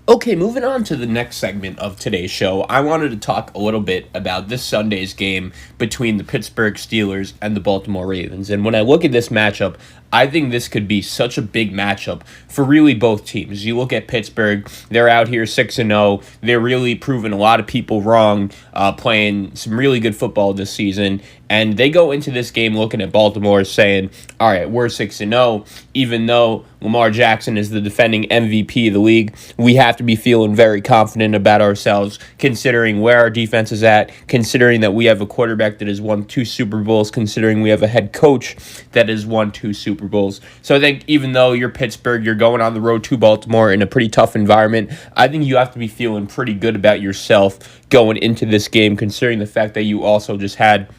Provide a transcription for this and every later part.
Okay, moving on to the next segment of today's show, I wanted to talk a little bit about this Sunday's game between the Pittsburgh Steelers and the Baltimore Ravens. And when I look at this matchup, I think this could be such a big matchup for really both teams. You look at Pittsburgh, they're out here 6-0. They're really proving a lot of people wrong, playing some really good football this season. And they go into this game looking at Baltimore saying, all right, we're 6-0. Even though Lamar Jackson is the defending MVP of the league, we have to be feeling very confident about ourselves, considering where our defense is at, considering that we have a quarterback that has won 2 Super Bowls, considering we have a head coach that has won 2 Super Bowls. So I think even though you're Pittsburgh, you're going on the road to Baltimore in a pretty tough environment, I think you have to be feeling pretty good about yourself going into this game, considering the fact that you also just had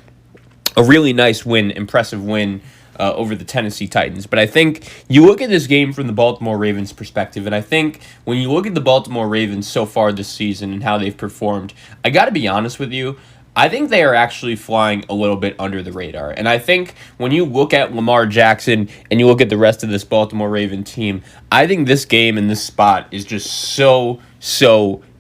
a really nice win, impressive win over the Tennessee Titans. But I think you look at this game from the Baltimore Ravens perspective, and I think when you look at the Baltimore Ravens so far this season and how they've performed, I got to be honest with you, I think they are actually flying a little bit under the radar. And I think when you look at Lamar Jackson and you look at the rest of this Baltimore Raven team, I think this game and this spot is just so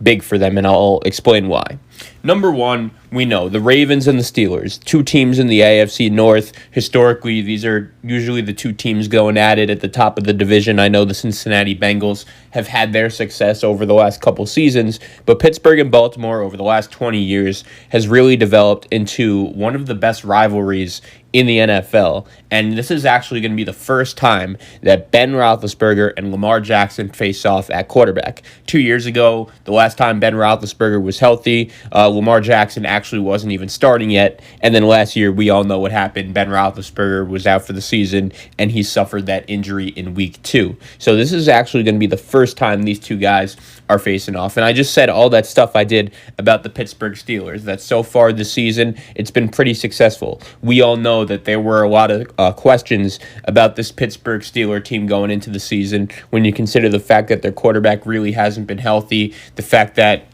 big for them, and I'll explain why. Number one, we know the Ravens and the Steelers, 2 teams in the AFC North. Historically, these are usually the 2 teams going at it at the top of the division. I know the Cincinnati Bengals have had their success over the last couple seasons, but Pittsburgh and Baltimore over the last 20 years has really developed into one of the best rivalries in the NFL. And this is actually going to be the first time that Ben Roethlisberger and Lamar Jackson face off at quarterback. 2 years ago, the last time Ben Roethlisberger was healthy, Lamar Jackson actually wasn't even starting yet. And then last year, we all know what happened. Ben Roethlisberger was out for the season, and he suffered that injury in week 2. So this is actually going to be the first time these 2 guys are facing off. And I just said all that stuff I did about the Pittsburgh Steelers, that so far this season, it's been pretty successful. We all know that there were a lot of questions about this Pittsburgh Steelers team going into the season when you consider the fact that their quarterback really hasn't been healthy, the fact that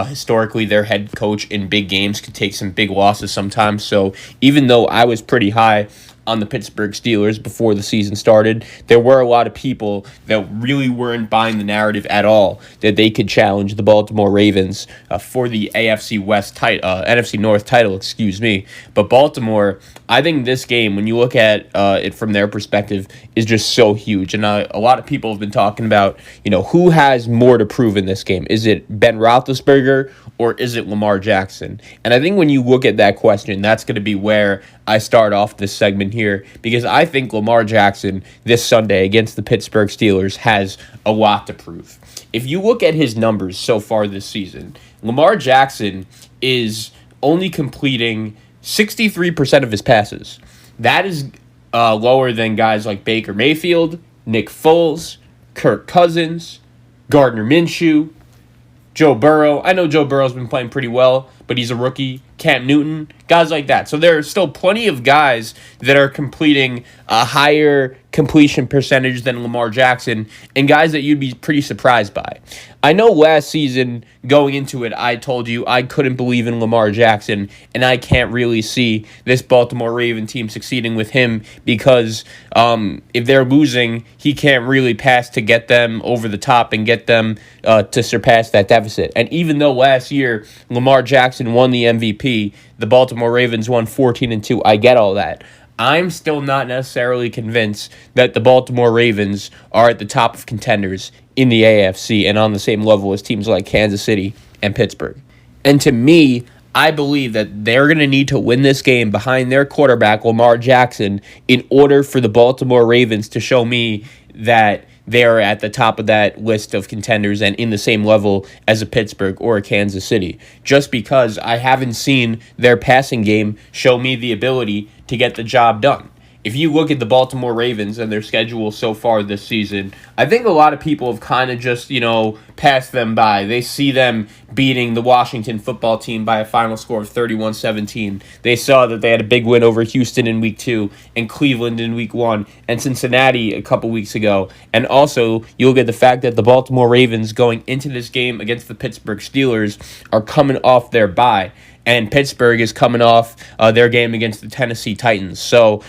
historically their head coach in big games could take some big losses sometimes. So even though I was pretty high on the Pittsburgh Steelers before the season started, there were a lot of people that really weren't buying the narrative at all that they could challenge the Baltimore Ravens for the NFC North title, excuse me. But Baltimore, I think this game, when you look at it from their perspective, is just so huge. And a lot of people have been talking about, who has more to prove in this game? Is it Ben Roethlisberger or is it Lamar Jackson? And I think when you look at that question, that's going to be where I start off this segment here, because I think Lamar Jackson this Sunday against the Pittsburgh Steelers has a lot to prove. If you look at his numbers so far this season, Lamar Jackson is only completing 63% of his passes. That is lower than guys like Baker Mayfield, Nick Foles, Kirk Cousins, Gardner Minshew, Joe Burrow. I know Joe Burrow's been playing pretty well, but he's a rookie. Cam Newton, guys like that. So there are still plenty of guys that are completing a higher completion percentage than Lamar Jackson, and guys that you'd be pretty surprised by. I know last season, going into it, I told you I couldn't believe in Lamar Jackson, and I can't really see this Baltimore Raven team succeeding with him because if they're losing, he can't really pass to get them over the top and get them to surpass that deficit. And even though last year Lamar Jackson won the MVP, the Baltimore Ravens won 14-2. I get all that. I'm still not necessarily convinced that the Baltimore Ravens are at the top of contenders in the AFC and on the same level as teams like Kansas City and Pittsburgh. And to me, I believe that they're going to need to win this game behind their quarterback, Lamar Jackson, in order for the Baltimore Ravens to show me that they're at the top of that list of contenders and in the same level as a Pittsburgh or a Kansas City. Just because I haven't seen their passing game show me the ability to get the job done. If you look at the Baltimore Ravens and their schedule so far this season, I think a lot of people have kind of just, passed them by. They see them beating the Washington football team by a final score of 31-17. They saw that they had a big win over Houston in week 2 and Cleveland in week 1 and Cincinnati a couple weeks ago. And also, you look at the fact that the Baltimore Ravens going into this game against the Pittsburgh Steelers are coming off their bye. And Pittsburgh is coming off their game against the Tennessee Titans. So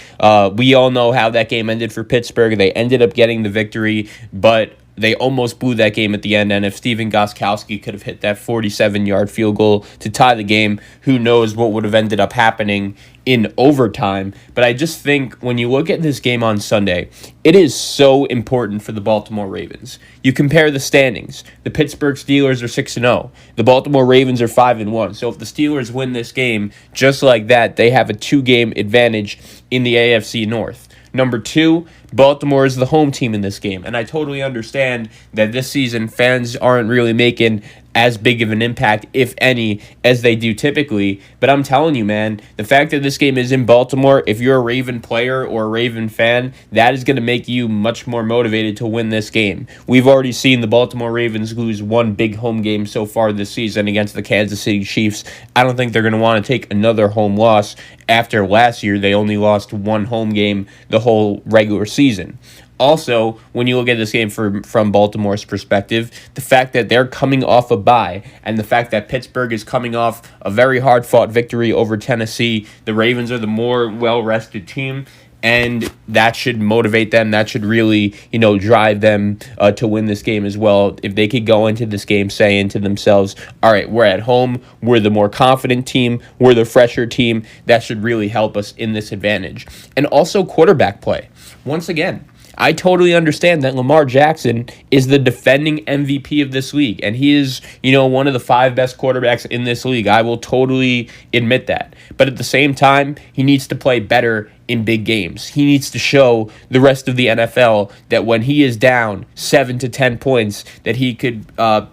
we all know how that game ended for Pittsburgh. They ended up getting the victory, but they almost blew that game at the end, and if Steven Gostkowski could have hit that 47-yard field goal to tie the game, who knows what would have ended up happening in overtime. But I just think when you look at this game on Sunday, it is so important for the Baltimore Ravens. You compare the standings. The Pittsburgh Steelers are 6-0. The Baltimore Ravens are 5-1. So if the Steelers win this game just like that, they have a 2-game advantage in the AFC North. Number 2, Baltimore is the home team in this game. And I totally understand that this season fans aren't really making as big of an impact, if any, as they do typically. But I'm telling you, man, the fact that this game is in Baltimore, if you're a Raven player or a Raven fan, that is going to make you much more motivated to win this game. We've already seen the Baltimore Ravens lose one big home game so far this season against the Kansas City Chiefs. I don't think they're going to want to take another home loss after last year. They only lost one home game the whole regular season. Also, when you look at this game from Baltimore's perspective, the fact that they're coming off a bye and the fact that Pittsburgh is coming off a very hard-fought victory over Tennessee, the Ravens are the more well-rested team, and that should motivate them. That should really, drive them to win this game as well. If they could go into this game saying to themselves, all right, we're at home, we're the more confident team, we're the fresher team, that should really help us in this advantage. And also quarterback play. Once again, I totally understand that Lamar Jackson is the defending MVP of this league, and he is, one of the 5 best quarterbacks in this league. I will totally admit that. But at the same time, he needs to play better in big games. He needs to show the rest of the NFL that when he is down 7 to 10 points, that he could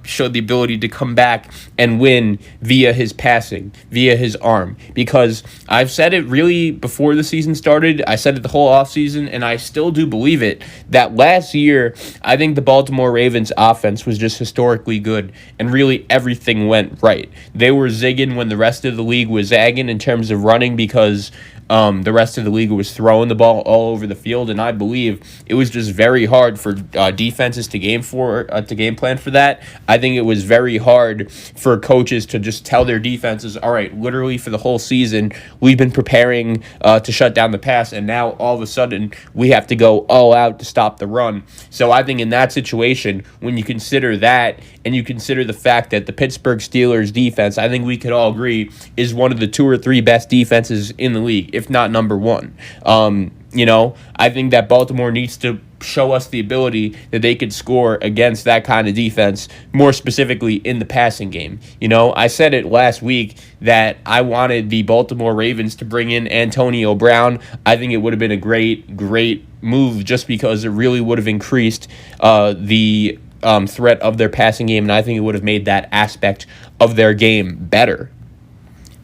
show the ability to come back and win via his passing, via his arm. Because I've said it really before the season started. I said it the whole offseason, and I still do believe it, that last year, I think the Baltimore Ravens offense was just historically good, and really everything went right. They were zigging when the rest of the league was zagging in terms of running, because the rest of the league was throwing the ball all over the field, and I believe it was just very hard for defenses to game plan for that. I think it was very hard for coaches to just tell their defenses, all right, literally for the whole season, we've been preparing to shut down the pass, and now all of a sudden we have to go all out to stop the run. So I think in that situation, when you consider that, and you consider the fact that the Pittsburgh Steelers defense, I think we could all agree, is one of the 2 or 3 best defenses in the league, if not number 1. I think that Baltimore needs to show us the ability that they could score against that kind of defense, more specifically in the passing game. I said it last week that I wanted the Baltimore Ravens to bring in Antonio Brown. I think it would have been a great move, just because it really would have increased the threat of their passing game, and I think it would have made that aspect of their game better.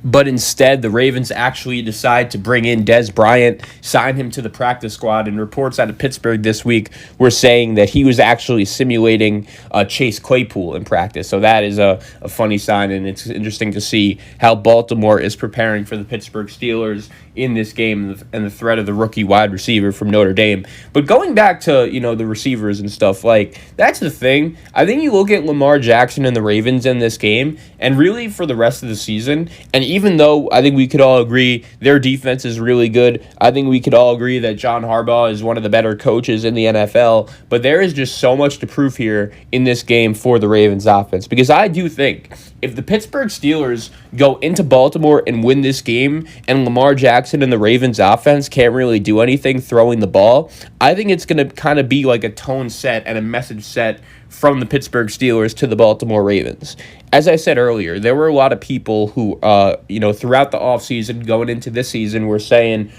But instead, the Ravens actually decide to bring in Dez Bryant, sign him to the practice squad, and reports out of Pittsburgh this week were saying that he was actually simulating Chase Claypool in practice. So that is a funny sign, and it's interesting to see how Baltimore is preparing for the Pittsburgh Steelers in this game and the threat of the rookie wide receiver from Notre Dame. But going back to, the receivers and stuff, that's the thing. I think you look at Lamar Jackson and the Ravens in this game, and really for the rest of the season, and even though I think we could all agree their defense is really good, I think we could all agree that John Harbaugh is one of the better coaches in the NFL, but there is just so much to prove here in this game for the Ravens offense, because I do think if the Pittsburgh Steelers go into Baltimore and win this game, and Lamar Jackson and the Ravens offense can't really do anything throwing the ball, I think it's going to kind of be like a tone set and a message set from the Pittsburgh Steelers to the Baltimore Ravens. As I said earlier, there were a lot of people who, throughout the offseason going into this season were saying,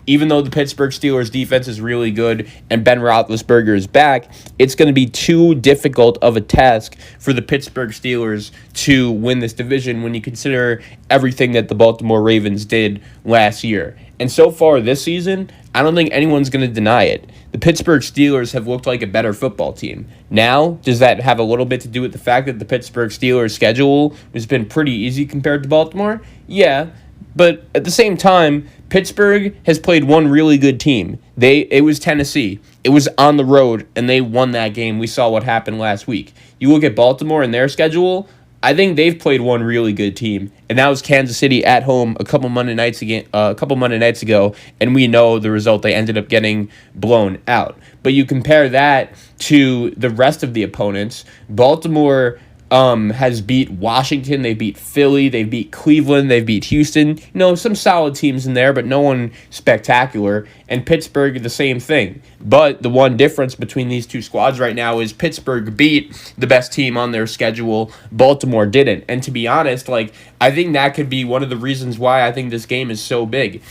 even though the Pittsburgh Steelers defense is really good and Ben Roethlisberger is back, it's going to be too difficult of a task for the Pittsburgh Steelers to win this division when you consider everything that the Baltimore Ravens did last year. And so far this season, I don't think anyone's going to deny it. The Pittsburgh Steelers have looked like a better football team. Now, does that have a little bit to do with the fact that the Pittsburgh Steelers' schedule has been pretty easy compared to Baltimore? Yeah, but at the same time, Pittsburgh has played one really good team. It was Tennessee. It was on the road, and they won that game. We saw what happened last week. You look at Baltimore and their schedule, I think they've played one really good team, and that was Kansas City at home a couple Monday nights ago, and we know the result. They ended up getting blown out. But you compare that to the rest of the opponents. Baltimore has beat Washington, they beat Philly, they beat Cleveland, they beat Houston. Some solid teams in there, but no one spectacular. And Pittsburgh, the same thing. But the one difference between these two squads right now is Pittsburgh beat the best team on their schedule. Baltimore didn't. And to be honest, I think that could be one of the reasons why I think this game is so big,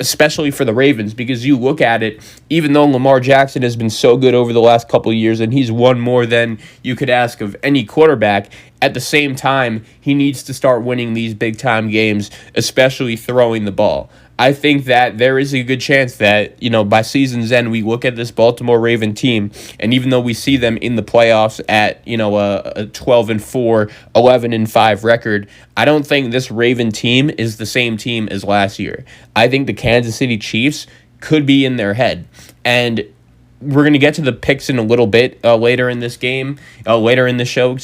especially for the Ravens, because you look at it, even though Lamar Jackson has been so good over the last couple of years and he's won more than you could ask of any quarterback, at the same time, he needs to start winning these big-time games, especially throwing the ball. I think that there is a good chance that, by season's end, we look at this Baltimore Raven team, and even though we see them in the playoffs at, a 12-4, 11-5 record, I don't think this Raven team is the same team as last year. I think the Kansas City Chiefs could be in their head. And we're going to get to the picks in a little bit later in the show,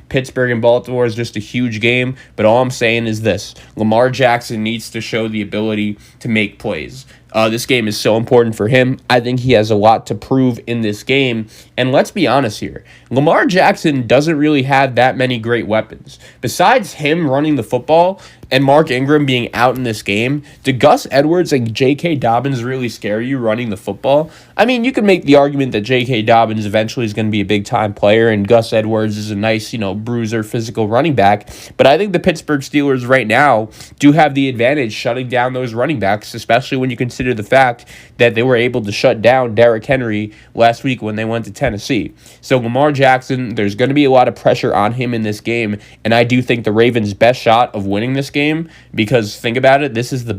Pittsburgh and Baltimore is just a huge game, but all I'm saying is this. Lamar Jackson needs to show the ability to make plays. This game is so important for him. I think he has a lot to prove in this game. And let's be honest here. Lamar Jackson doesn't really have that many great weapons. Besides him running the football and Mark Ingram being out in this game, do Gus Edwards and J.K. Dobbins really scare you running the football? I mean, you could make the argument that J.K. Dobbins eventually is going to be a big-time player and Gus Edwards is a nice, bruiser, physical running back. But I think the Pittsburgh Steelers right now do have the advantage shutting down those running backs, especially when you consider the fact that they were able to shut down Derrick Henry last week when they went to Tennessee. So Lamar Jackson, there's going to be a lot of pressure on him in this game, and I do think the Ravens' best shot of winning this game, because think about it, this is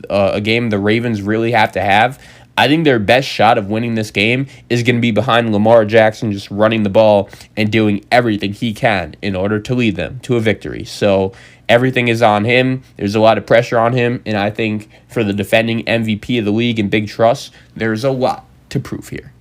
a game the Ravens really have to have. I think their best shot of winning this game is going to be behind Lamar Jackson just running the ball and doing everything he can in order to lead them to a victory. So everything is on him. There's a lot of pressure on him, and I think for the defending MVP of the league and Big Trust, there's a lot to prove here.